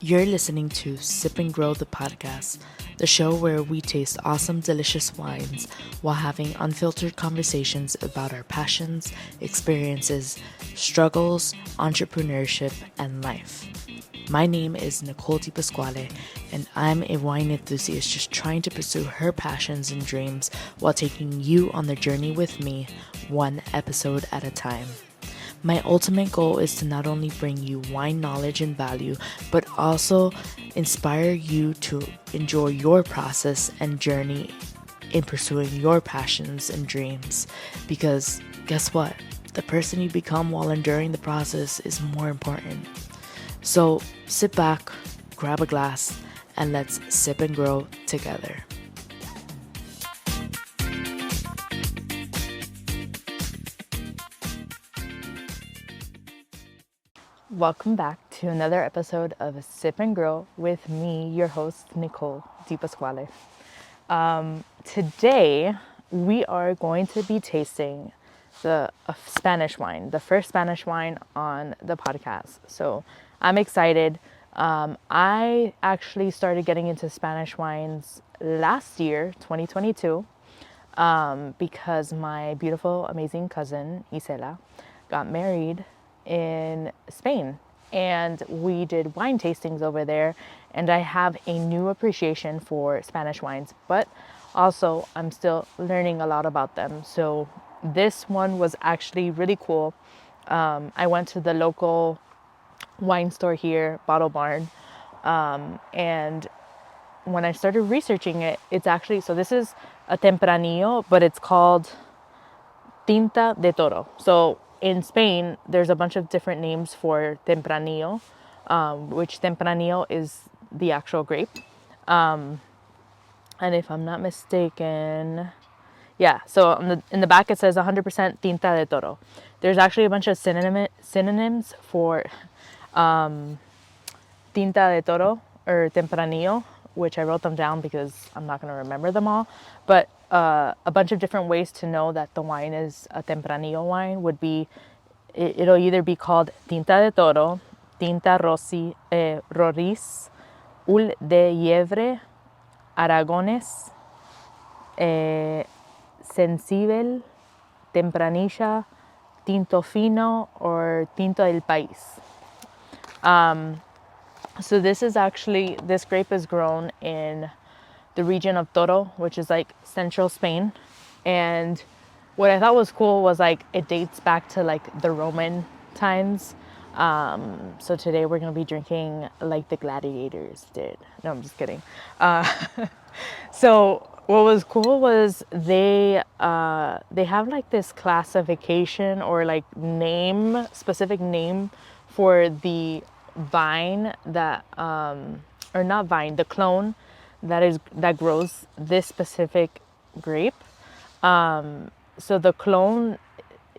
You're listening to Sip and Grow the podcast, the show where we taste awesome, delicious wines while having unfiltered conversations about our passions, experiences, struggles, entrepreneurship, and life. My name is Nicole Di Pasquale, and I'm a wine enthusiast just trying to pursue her passions and dreams while taking you on the journey with me, one episode at a time. My ultimate goal is to not only bring you wine knowledge and value, but also inspire you to enjoy your process and journey in pursuing your passions and dreams. Because guess what? The person you become while enduring the process is more important. So sit back, grab a glass, and let's sip and grow together. Welcome back to another episode of Sip and Grow with me, your host, Nicole Di Pasquale. Today, we are going to be tasting a Spanish wine, the first Spanish wine on the podcast. So I'm excited. I actually started getting into Spanish wines last year, 2022, because my beautiful, amazing cousin, Isela, got married in Spain, and we did wine tastings over there, and I have a new appreciation for Spanish wines, but also I'm still learning a lot about them. So this one was actually really cool. I went to the local wine store here, Bottle Barn, and when I started researching it, it's actually, so this is a Tempranillo, but it's called Tinta de Toro. So in Spain, there's a bunch of different names for Tempranillo, which Tempranillo is the actual grape. And if I'm not mistaken, yeah, so in the back it says 100% Tinta de Toro. There's actually a bunch of synonyms for Tinta de Toro or Tempranillo, which I wrote them down because I'm not going to remember them all. But a bunch of different ways to know that the wine is a Tempranillo wine would be, it'll either be called Tinta de Toro, Tinta Roriz, Ul de Yevre, Aragones, Sensible, Tempranilla, Tinto Fino, or Tinto del País. So this grape is grown in the region of Toro, which is like central Spain. And what I thought was cool was like it dates back to like the Roman times. So today we're going to be drinking like the gladiators did. No, I'm just kidding. So what was cool was they have like this classification or like specific name for the vine that or not vine, the clone that grows this specific grape. So the clone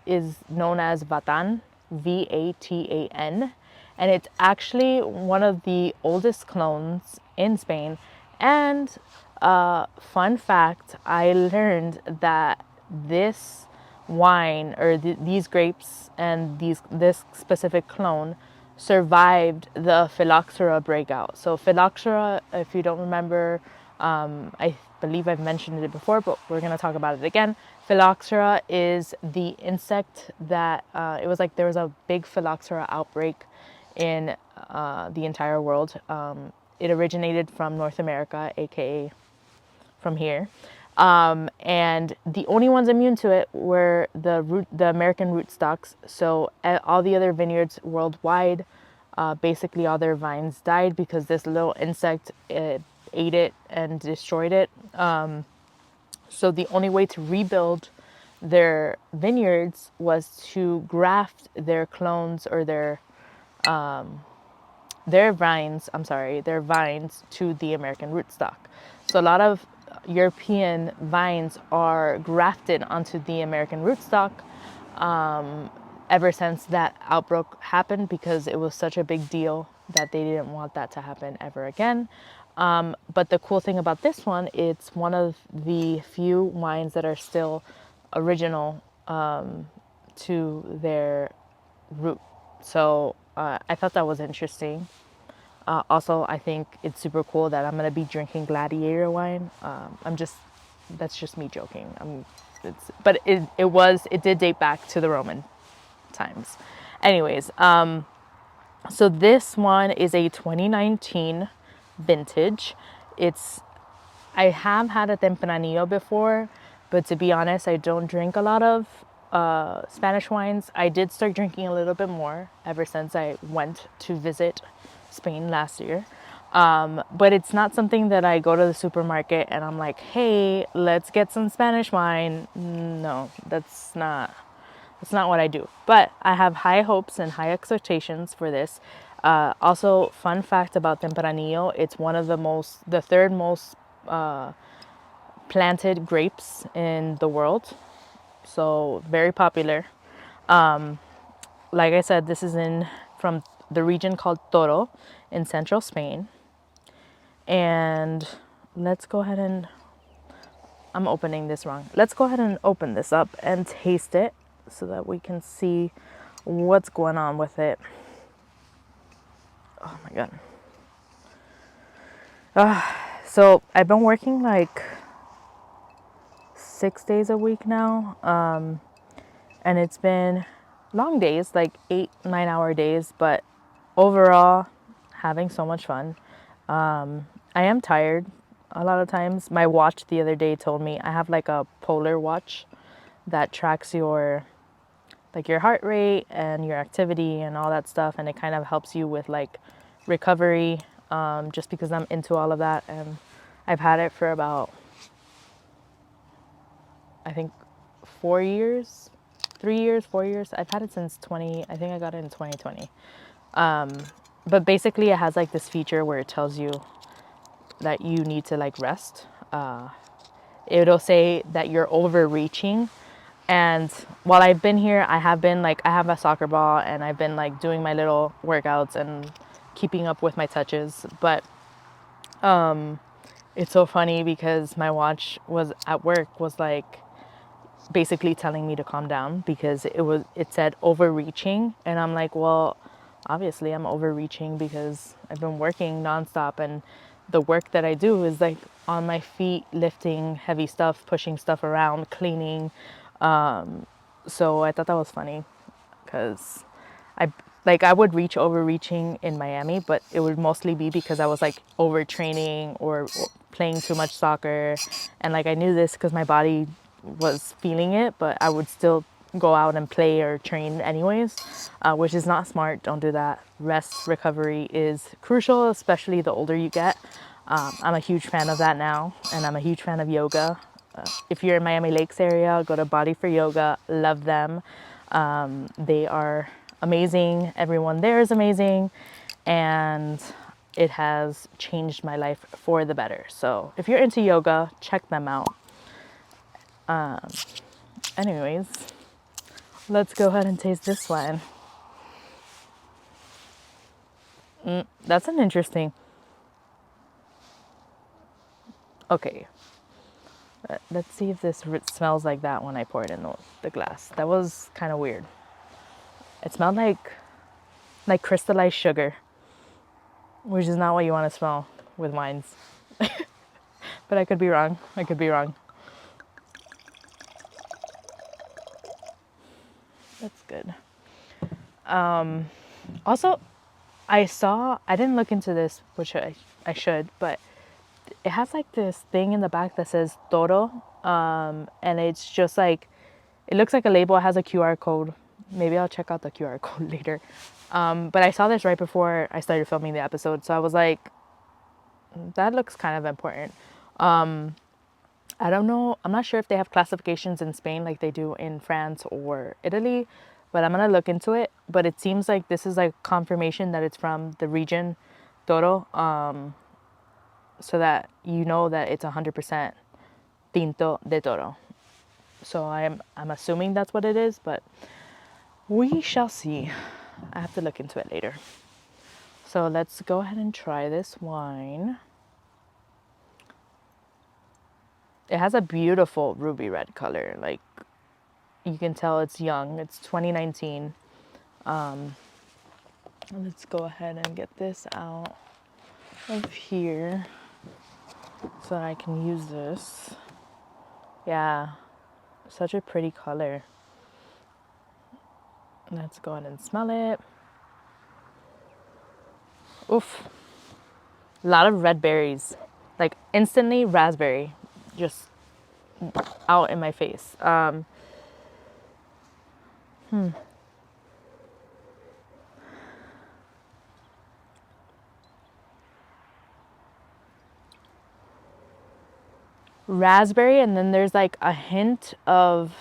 is known as Vatan, Vatan, and it's actually one of the oldest clones in Spain. And fun fact, I learned that this wine or these grapes and this specific clone survived the phylloxera breakout. So phylloxera, if you don't remember, I believe I've mentioned it before, but we're going to talk about it again. Phylloxera is the insect that it was like there was a big phylloxera outbreak in the entire world. It originated from North America, aka from here. And the only ones immune to it were the American rootstocks. So all the other vineyards worldwide, basically all their vines died because this little insect ate it and destroyed it. So the only way to rebuild their vineyards was to graft their clones or their vines to the American rootstock. So a lot of European vines are grafted onto the American rootstock ever since that outbreak happened, because it was such a big deal that they didn't want that to happen ever again. But the cool thing about this one, it's one of the few wines that are still original to their root. So I thought that was interesting. Also, I think it's super cool that I'm gonna be drinking Gladiator wine. That's just me joking. But it did date back to the Roman times. Anyways, so this one is a 2019 vintage. I have had a Tempranillo before, but to be honest, I don't drink a lot of Spanish wines. I did start drinking a little bit more ever since I went to visit Spain last year. But it's not something that I go to the supermarket and I'm like, hey, let's get some Spanish wine. No, that's not what I do. But I have high hopes and high expectations for this. Also, fun fact about Tempranillo, it's one of the third most planted grapes in the world. So very popular. Like I said, this is from the region called Toro in central Spain. And let's go ahead and, I'm opening this wrong. Let's go ahead and open this up and taste it so that we can see what's going on with it. Oh my God. So I've been working like 6 days a week now. And it's been long days, like 8, 9 hour days, but overall having so much fun. I am tired a lot of times. My watch the other day told me, I have like a polar watch that tracks your heart rate and your activity and all that stuff, and it kind of helps you with like recovery, just because I'm into all of that. And I've had it for about, I think, 4 years, 3 years, 4 years. I've had it since I think I got it in 2020. But basically it has like this feature where it tells you that you need to like rest. It'll say that you're overreaching. And while I've been here, I have a soccer ball and I've been like doing my little workouts and keeping up with my touches. But it's so funny because my watch was at work was like basically telling me to calm down because it said overreaching, and I'm like, well, obviously I'm overreaching because I've been working nonstop, and the work that I do is like on my feet, lifting heavy stuff, pushing stuff around, cleaning. So I thought that was funny because I would reach overreaching in Miami, but it would mostly be because I was like overtraining or playing too much soccer, and like I knew this because my body was feeling it, but I would still go out and play or train anyways, which is not smart. Don't do that. Rest, recovery is crucial, especially the older you get. I'm a huge fan of that now, and I'm a huge fan of yoga. If you're in Miami Lakes area, go to Body for Yoga. Love them. They are amazing. Everyone there is amazing, and it has changed my life for the better. So if you're into yoga, check them out. Anyways, let's go ahead and taste this one. That's an interesting. Okay, let's see if this smells like that when I pour it in the glass. That was kind of weird. It smelled like crystallized sugar, which is not what you want to smell with wines. But I could be wrong. I could be wrong. That's good. Also, I didn't look into this, which I should, but it has like this thing in the back that says Toro. And it's just like, it looks like a label. It has a QR code. Maybe I'll check out the QR code later. But I saw this right before I started filming the episode. So I was like, that looks kind of important. I don't know. I'm not sure if they have classifications in Spain like they do in France or Italy, but I'm going to look into it. But it seems like this is like confirmation that it's from the region Toro, so that you know that it's 100% Tinta de Toro. So I'm assuming that's what it is, but we shall see. I have to look into it later. So let's go ahead and try this wine. It has a beautiful ruby red color. Like, you can tell it's young. It's 2019. Let's go ahead and get this out. of here so that I can use this. Yeah, such a pretty color. Let's go ahead and smell it. Oof. A lot of red berries. Like instantly raspberry. Just out in my face. Raspberry, and then there's like a hint of,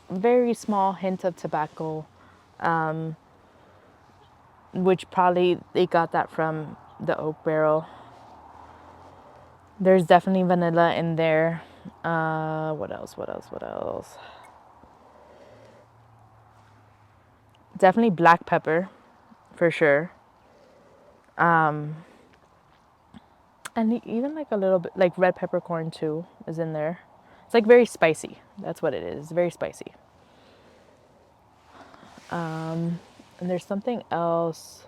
very small hint of tobacco, which probably they got that from the oak barrel. There's definitely vanilla in there. What else? What else? What else? Definitely black pepper, for sure. And even like a little bit, like red peppercorn too is in there. It's like very spicy. That's what it is. It's very spicy. And there's something else.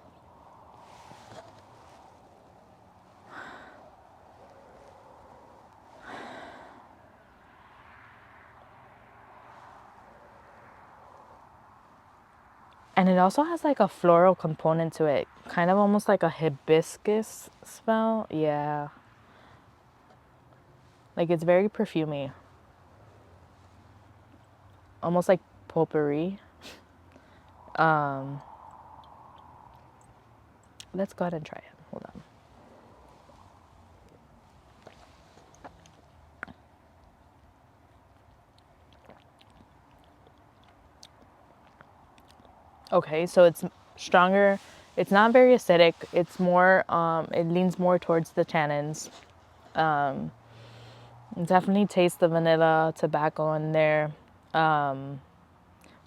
And it also has like a floral component to it, kind of almost like a hibiscus smell. Yeah, like it's very perfumey, almost like potpourri. Let's go ahead and try it. Hold on. Okay, so it's stronger. It's not very acidic. It's more, it leans more towards the tannins. Definitely taste the vanilla, tobacco in there. Well,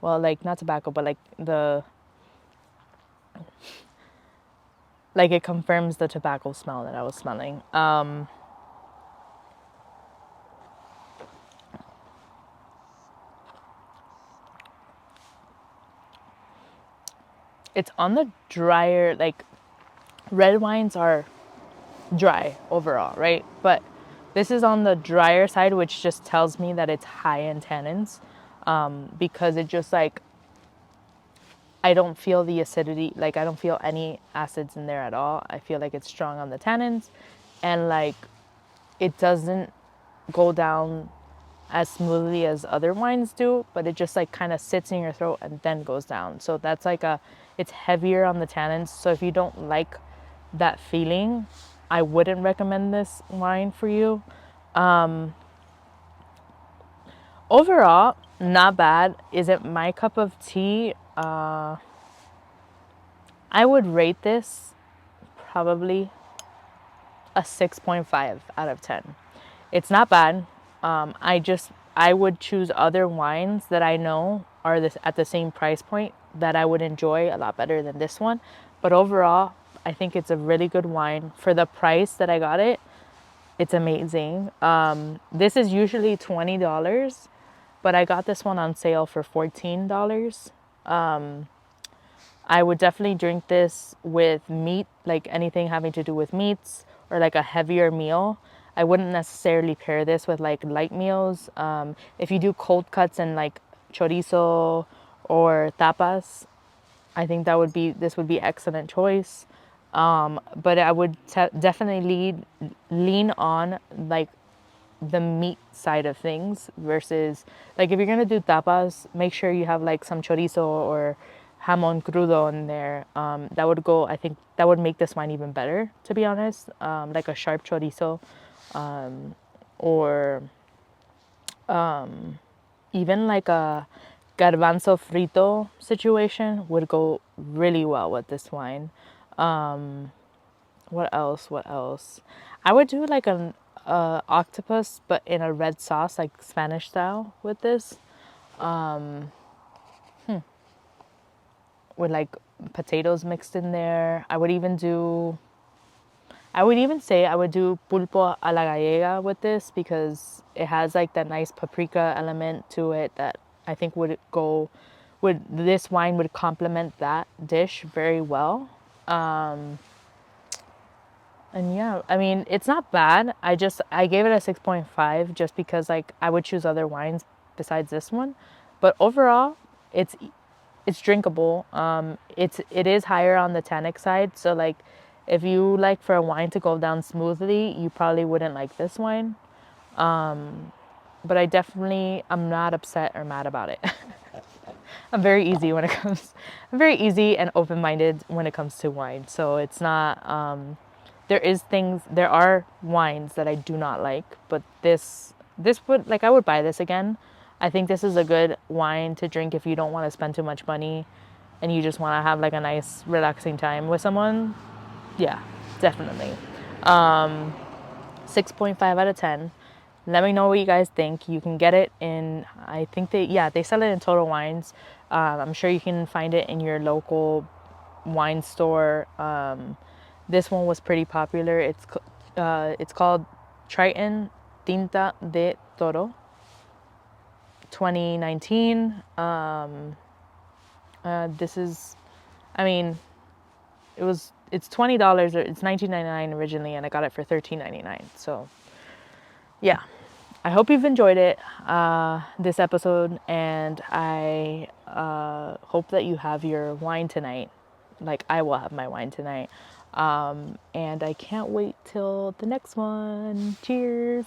like not tobacco, but like like it confirms the tobacco smell that I was smelling. It's on the drier, like red wines are dry overall, right? But this is on the drier side, which just tells me that it's high in tannins, because it just like, I don't feel the acidity, like I don't feel any acids in there at all. I feel like it's strong on the tannins, and like it doesn't go down as smoothly as other wines do, but it just like kind of sits in your throat and then goes down. So that's like it's heavier on the tannins. So if you don't like that feeling, I wouldn't recommend this wine for you. Overall, not bad. Is it my cup of tea? I would rate this probably a 6.5 out of 10. It's not bad. I would choose other wines that I know are this at the same price point that I would enjoy a lot better than this one. But overall, I think it's a really good wine for the price that I got it. It's amazing. This is usually $20, but I got this one on sale for $14. I would definitely drink this with meat, like anything having to do with meats or like a heavier meal. I wouldn't necessarily pair this with like light meals. If you do cold cuts and like chorizo or tapas, I think this would be excellent choice. But I would definitely lean on like the meat side of things versus, like, if you're gonna do tapas, make sure you have like some chorizo or jamon crudo in there. That would go. I think that would make this wine even better, to be honest. Like a sharp chorizo, or even like a garbanzo frito situation would go really well with this wine. What else? What else? I would do like an octopus, but in a red sauce, like Spanish style, with this, with like potatoes mixed in there. I would even say I would do pulpo a la gallega with this because it has like that nice paprika element to it that I think this wine would complement that dish very well. And yeah, I mean, it's not bad. I gave it a 6.5 just because like I would choose other wines besides this one. But overall, it's it's drinkable. It is higher on the tannic side, so like if you like for a wine to go down smoothly, you probably wouldn't like this wine. But I'm not upset or mad about it. I'm very easy when it comes. I'm very easy and open-minded when it comes to wine. So it's not. There are wines that I do not like, but this would like I would buy this again. I think this is a good wine to drink if you don't want to spend too much money, and you just want to have like a nice relaxing time with someone. Yeah, definitely. 6.5 out of 10. Let me know what you guys think. You can get it in, I think they sell it in Total Wines. I'm sure you can find it in your local wine store. This one was pretty popular. It's called Triton Tinta de Toro 2019. This is, I mean, it's $20 or it's 19.99 originally, and I got it for 13.99. So yeah, I hope you've enjoyed it, this episode, and I hope that you have your wine tonight, like I will have my wine tonight. And I can't wait till the next one. Cheers.